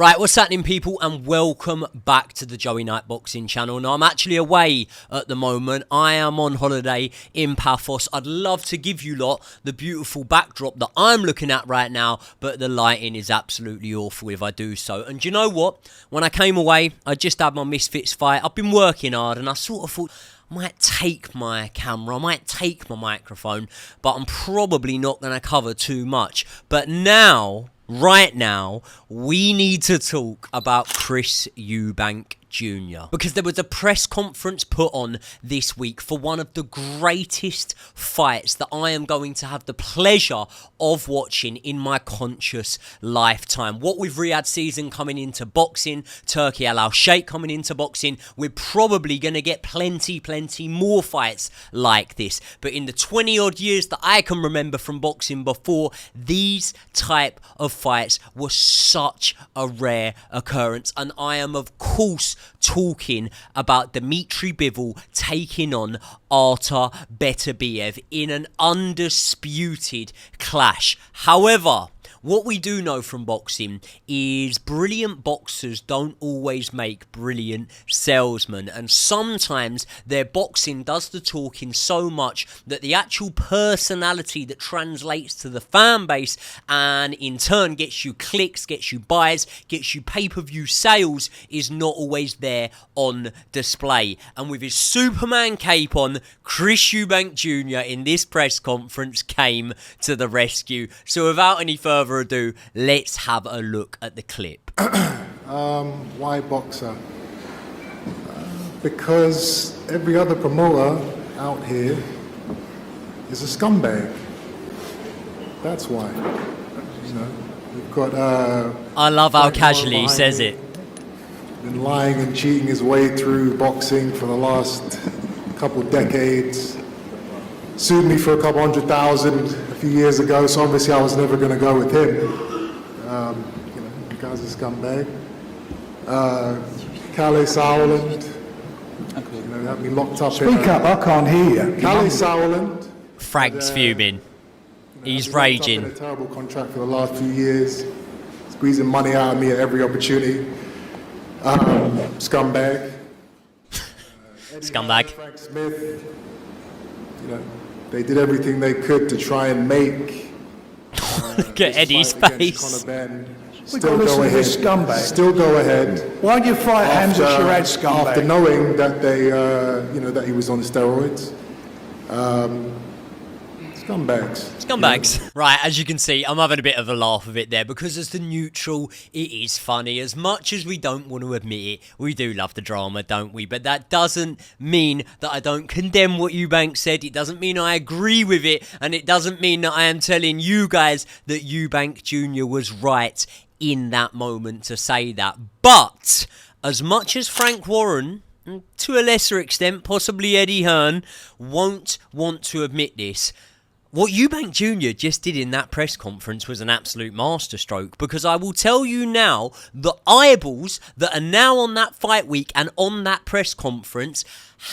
Right, what's happening, people, and welcome back to the Joey Knight Boxing channel. Now, I'm actually away at the moment. I am on holiday in Paphos. I'd love to give you lot the beautiful backdrop that I'm looking at right now, but the lighting is absolutely awful if I do so. And do you know what? When I came away, I just had my Misfits fight. I've been working hard, and I sort of thought I might take my camera, I might take my microphone, but I'm probably not going to cover too much. But now, right now, we need to talk about Chris Eubank Jr. because there was a press conference put on this week for one of the greatest fights that I am going to have the pleasure of watching in my conscious lifetime. What with Riyadh season coming into boxing, Turkey Al Sheikh coming into boxing, we're probably going to get plenty more fights like this. But in the 20 odd years that I can remember from boxing before, these type of fights were such a rare occurrence, and I am of course talking about Dmitry Bivol taking on Eubank Beterbiev in an undisputed clash. However, what we do know from boxing is brilliant boxers don't always make brilliant salesmen, and sometimes their boxing does the talking so much that the actual personality that translates to the fan base and in turn gets you clicks, gets you buys, gets you pay-per-view sales is not always there on display. And with his Superman cape on, Chris Eubank Jr. in this press conference came to the rescue. So without any further ado, let's have a look at the clip. Why boxer? Because every other promoter out here is a scumbag. That's why. You know, we've got. I love how casually he says it. Been lying and cheating his way through boxing for the last couple decades. Sued me for a couple $100,000 a few years ago, so obviously I was never going to go with him. You know, the guy's a scumbag. Kalle Sauerland, you know, had me locked up. Speak up, I can't hear you. Kalle Sauerland. Frank's fuming. He's In raging. a terrible contract for the last few years, squeezing money out of me at every opportunity. Scumbag. Scumbag. Frank Smith. You know, they did everything they could to try and make. Look at Eddie's face. Still go ahead. Scumbag. Still go ahead. Why'd you fight Hamza Sharad, scumbag? After knowing that they, you know, that he was on steroids. Scumbags. Scumbags. You know? Right, as you can see, I'm having a bit of a laugh of it there because as the neutral, it is funny. As much as we don't want to admit it, we do love the drama, don't we? But that doesn't mean that I don't condemn what Eubank said. It doesn't mean I agree with it. And it doesn't mean that I am telling you guys that Eubank Jr. was right in that moment to say that. But as much as Frank Warren, to a lesser extent, possibly Eddie Hearn, won't want to admit this, what Eubank Jr. just did in that press conference was an absolute masterstroke, because I will tell you now, the eyeballs that are now on that fight week and on that press conference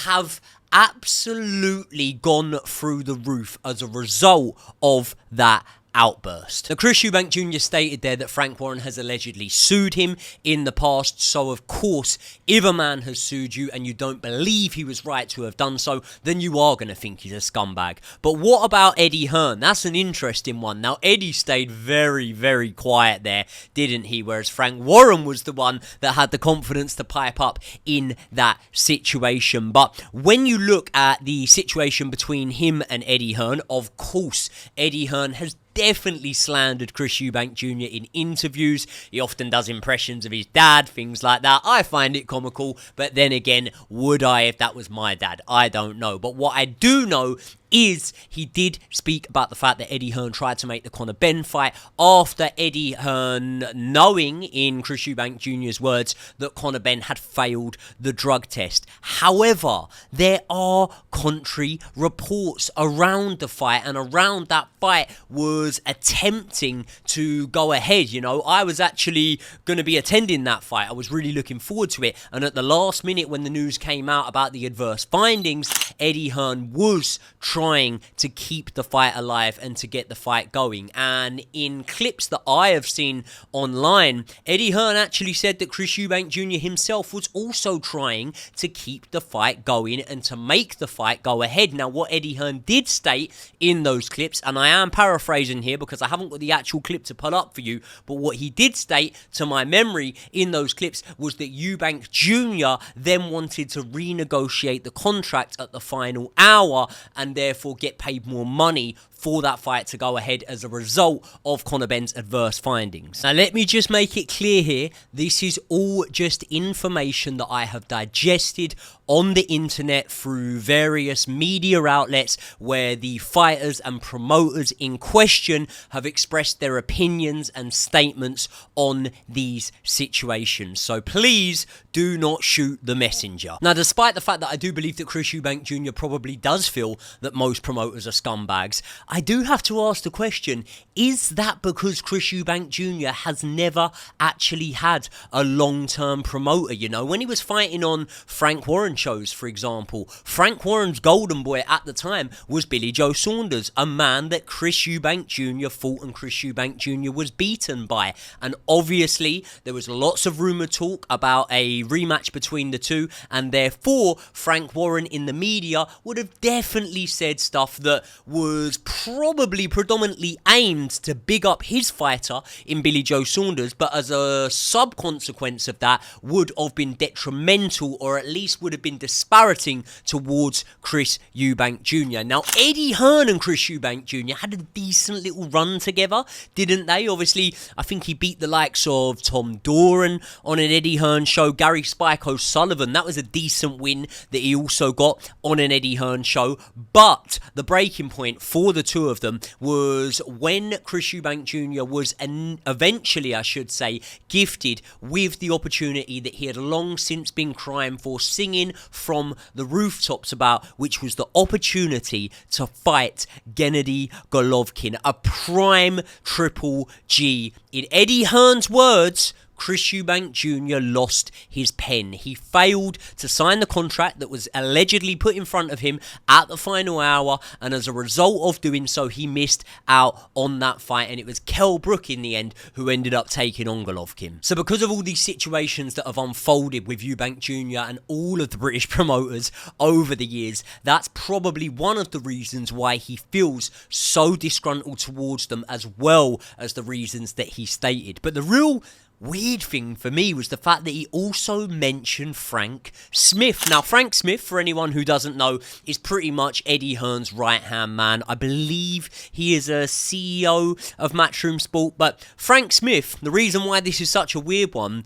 have absolutely gone through the roof as a result of that outburst. Now, Chris Eubank Jr. stated there that Frank Warren has allegedly sued him in the past, so of course, if a man has sued you and you don't believe he was right to have done so, then you are going to think he's a scumbag. But what about Eddie Hearn? That's an interesting one. Now, Eddie stayed very quiet there, didn't he? Whereas Frank Warren was the one that had the confidence to pipe up in that situation. But when you look at the situation between him and Eddie Hearn, of course, Eddie Hearn has definitely slandered Chris Eubank Jr. in interviews. He often does impressions of his dad, things like that. I find it comical, but then again, would I if that was my dad? I don't know. But what I do know is he did speak about the fact that Eddie Hearn tried to make the Conor Benn fight after Eddie Hearn knowing, in Chris Eubank Jr.'s words, that Conor Benn had failed the drug test. However, there are contrary reports around the fight, and around that fight was attempting to go ahead. You know, I was actually going to be attending that fight. I was really looking forward to it, and at the last minute when the news came out about the adverse findings, Eddie Hearn was trying trying to keep the fight alive and to get the fight going. And in clips that I have seen online, Eddie Hearn actually said that Chris Eubank Jr. himself was also trying to keep the fight going and to make the fight go ahead. Now, what Eddie Hearn did state in those clips, and I am paraphrasing here because I haven't got the actual clip to put up for you, but what he did state to my memory in those clips was that Eubank Jr. then wanted to renegotiate the contract at the final hour and therefore get paid more money for that fight to go ahead as a result of Conor Benn's adverse findings. Now, let me just make it clear here, this is all just information that I have digested on the internet through various media outlets where the fighters and promoters in question have expressed their opinions and statements on these situations. So please do not shoot the messenger. Now, despite the fact that I do believe that Chris Eubank Jr. probably does feel that most promoters are scumbags, I do have to ask the question, is that because Chris Eubank Jr. has never actually had a long-term promoter? You know, when he was fighting on Frank Warren shows, for example, Frank Warren's golden boy at the time was Billy Joe Saunders, a man that Chris Eubank Jr. fought and Chris Eubank Jr. was beaten by. And obviously, there was lots of rumour talk about a rematch between the two, and therefore, Frank Warren in the media would have definitely said stuff that was probably predominantly aimed to big up his fighter in Billy Joe Saunders, but as a sub-consequence of that would have been detrimental, or at least would have been disparaging towards Chris Eubank Jr. Now, Eddie Hearn and Chris Eubank Jr. had a decent little run together, didn't they? Obviously, I think he beat the likes of Tom Doran on an Eddie Hearn show, Gary Spike O'Sullivan, that was a decent win that he also got on an Eddie Hearn show, but the breaking point for the two of them was when Chris Eubank Jr. was eventually, I should say, gifted with the opportunity that he had long since been crying for, singing from the rooftops about, which was the opportunity to fight Gennady Golovkin, a prime Triple G. In Eddie Hearn's words, Chris Eubank Jr. lost his pen. He failed to sign the contract that was allegedly put in front of him at the final hour, and as a result of doing so, he missed out on that fight, and it was Kell Brook in the end who ended up taking on Golovkin. So because of all these situations that have unfolded with Eubank Jr. and all of the British promoters over the years, that's probably one of the reasons why he feels so disgruntled towards them, as well as the reasons that he stated. But the real weird thing for me was the fact that he also mentioned Frank Smith. Now, Frank Smith, for anyone who doesn't know, is pretty much Eddie Hearn's right-hand man. I believe he is a CEO of Matchroom Sport, but Frank Smith, the reason why this is such a weird one,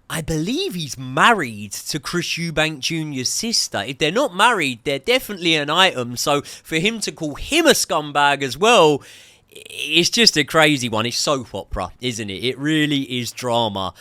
I believe he's married to Chris Eubank Jr.'s sister. If they're not married, they're definitely an item, so for him to call him a scumbag as well, it's just a crazy one. It's soap opera, isn't it? It really is drama.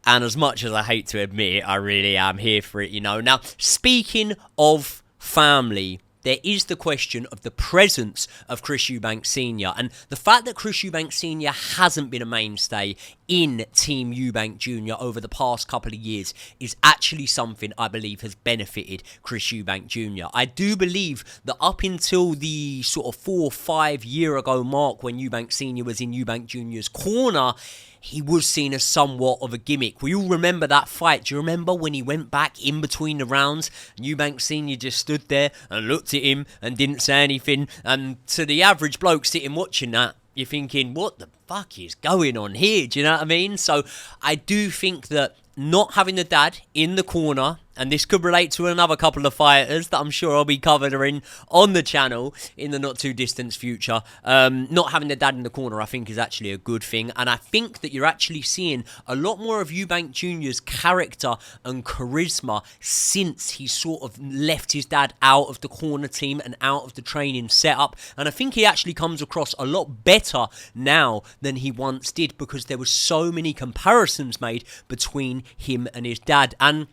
And as much as I hate to admit it, I really am here for it, you know. Now, speaking of family, there is the question of the presence of Chris Eubank Sr. And the fact that Chris Eubank Sr. hasn't been a mainstay in Team Eubank Jr. over the past couple of years is actually something I believe has benefited Chris Eubank Jr. I do believe that up until the sort of 4 or 5 year ago mark when Eubank Sr. was in Eubank Jr.'s corner, he was seen as somewhat of a gimmick. We all remember that fight. Do you remember when he went back in between the rounds? Eubank Sr. just stood there and looked at him and didn't say anything. And to the average bloke sitting watching that, you're thinking, what the fuck is going on here? Do you know what I mean? So I do think that not having the dad in the corner, and this could relate to another couple of fighters that I'm sure I'll be covering on the channel in the not too distant future. Not having the dad in the corner, I think, is actually a good thing. And I think that you're actually seeing a lot more of Eubank Jr.'s character and charisma since he sort of left his dad out of the corner team and out of the training setup. And I think he actually comes across a lot better now than he once did, because there were so many comparisons made between him and his dad. And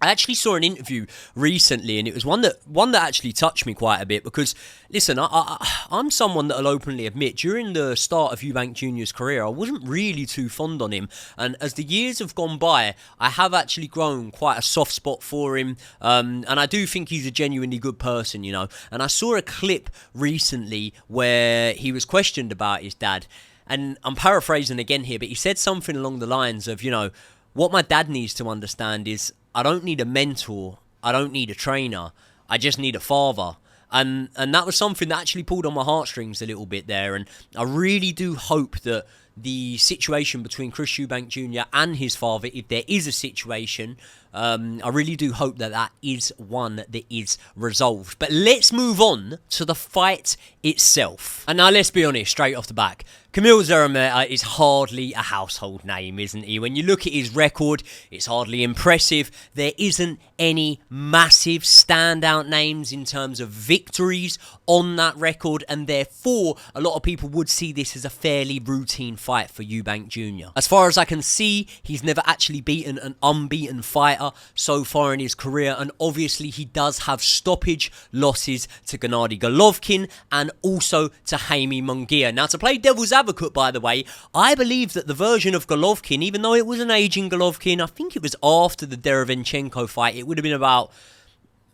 I actually saw an interview recently, and it was one that actually touched me quite a bit because, listen, I'm someone that'll openly admit during the start of Eubank Jr.'s career, I wasn't really too fond on him, and as the years have gone by, I have actually grown quite a soft spot for him, and I do think he's a genuinely good person, you know. And I saw a clip recently where he was questioned about his dad, and I'm paraphrasing again here, but he said something along the lines of, you know, what my dad needs to understand is I don't need a mentor, I don't need a trainer, I just need a father. And that was something that actually pulled on my heartstrings a little bit there. And I really do hope that the situation between Chris Eubank Jr. and his father, if there is a situation, I really do hope that that is one that is resolved. But let's move on to the fight itself. And now let's be honest, straight off the back, Kamil Szeremeta is hardly a household name, isn't he? When you look at his record, it's hardly impressive. There isn't any massive standout names in terms of victories on that record, and therefore a lot of people would see this as a fairly routine fight for Eubank Jr. As far as I can see, he's never actually beaten an unbeaten fighter so far in his career, and obviously he does have stoppage losses to Gennady Golovkin and also to Jaime Munguia. Now, to play devil's advocate, by the way, I believe that the version of Golovkin, even though it was an aging Golovkin, I think it was after the Derevenchenko fight, it would have been about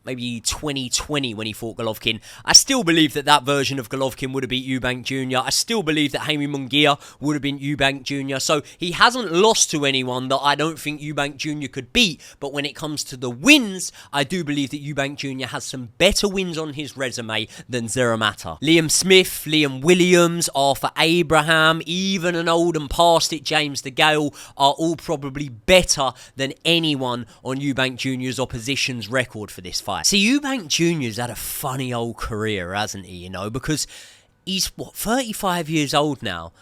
maybe 2020 when he fought Golovkin. I still believe that that version of Golovkin would have beat Eubank Jr. I still believe that Jaime Munguia would have been Eubank Jr. So he hasn't lost to anyone that I don't think Eubank Jr. could beat. But when it comes to the wins, I do believe that Eubank Jr. has some better wins on his resume than Szeremeta. Liam Smith, Liam Williams, Arthur Abraham, even an old and past it James DeGale are all probably better than anyone on Eubank Jr.'s opposition's record for this fight. See, Eubank Jr.'s had a funny old career, hasn't he, you know, because he's, 35 years old now.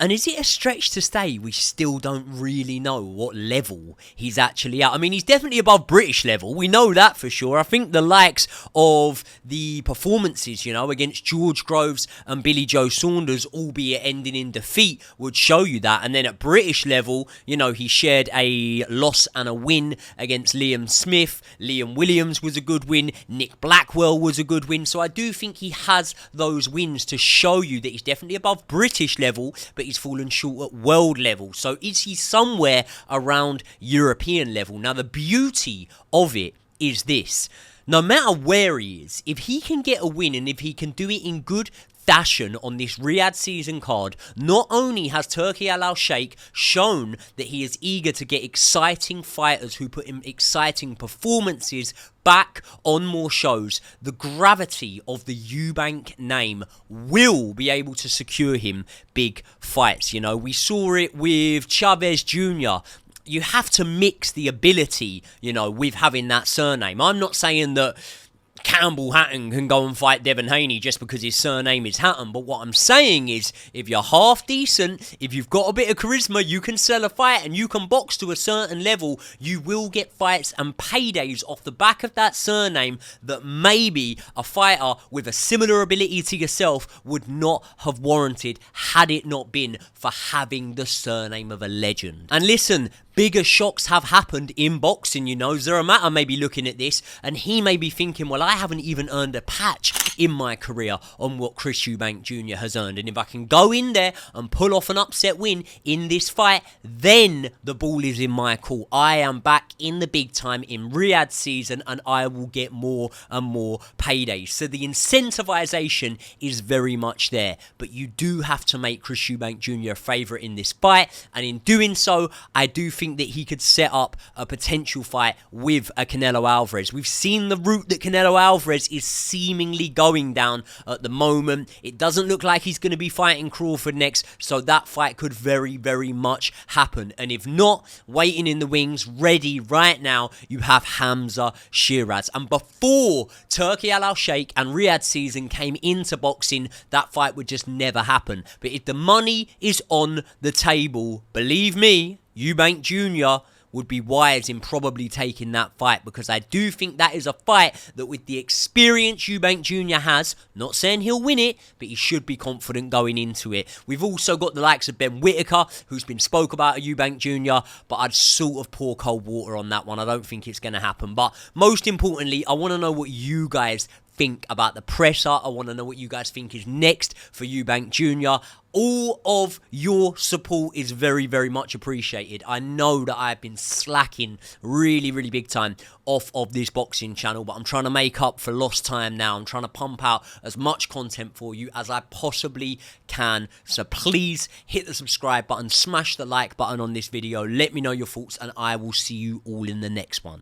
And is it a stretch to say we still don't really know what level he's actually at? I mean, he's definitely above British level. We know that for sure. I think the likes of the performances, you know, against George Groves and Billy Joe Saunders, albeit ending in defeat, would show you that. And then at British level, you know, he shared a loss and a win against Liam Smith. Liam Williams was a good win. Nick Blackwell was a good win. So I do think he has those wins to show you that he's definitely above British level, but he's fallen short at world level. So is he somewhere around European level? Now, the beauty of it is this. No matter where he is, if he can get a win and if he can do it in good fashion on this Riyadh season card, not only has Turki Al-Sheikh shown that he is eager to get exciting fighters who put in exciting performances back on more shows, the gravity of the Eubank name will be able to secure him big fights. You know, we saw it with Chavez Jr. You have to mix the ability, you know, with having that surname. I'm not saying that Campbell Hatton can go and fight Devin Haney just because his surname is Hatton, but what I'm saying is, if you're half decent, if you've got a bit of charisma, you can sell a fight and you can box to a certain level, you will get fights and paydays off the back of that surname that maybe a fighter with a similar ability to yourself would not have warranted had it not been for having the surname of a legend. And listen, bigger shocks have happened in boxing, you know. Szeremeta may be looking at this and he may be thinking, well, I haven't even earned a patch in my career on what Chris Eubank Jr. has earned. And if I can go in there and pull off an upset win in this fight, then the ball is in my court. I am back in the big time in Riyadh season and I will get more and more paydays. So the incentivization is very much there. But you do have to make Chris Eubank Jr. a favourite in this fight. And in doing so, I do think that he could set up a potential fight with a Canelo Alvarez. We've seen the route that Canelo Alvarez is seemingly going down at the moment. It doesn't look like he's going to be fighting Crawford next, so that fight could very, very much happen. And if not, waiting in the wings, ready right now, you have Hamza Shiraz. And before Turki Al-Sheikh and Riyadh season came into boxing, that fight would just never happen. But if the money is on the table, believe me, Eubank Jr. would be wise in probably taking that fight, because I do think that is a fight that, with the experience Eubank Jr. has, not saying he'll win it, but he should be confident going into it. We've also got the likes of Ben Whittaker, who's been spoke about at Eubank Jr., but I'd sort of pour cold water on that one. I don't think it's going to happen. But most importantly, I want to know what you guys think about the presser. I want to know what you guys think is next for Eubank Jr. All of your support is very, very much appreciated. I know that I've been slacking really, really big time off of this boxing channel, but I'm trying to make up for lost time now. I'm trying to pump out as much content for you as I possibly can. So please hit the subscribe button, smash the like button on this video. Let me know your thoughts, and I will see you all in the next one.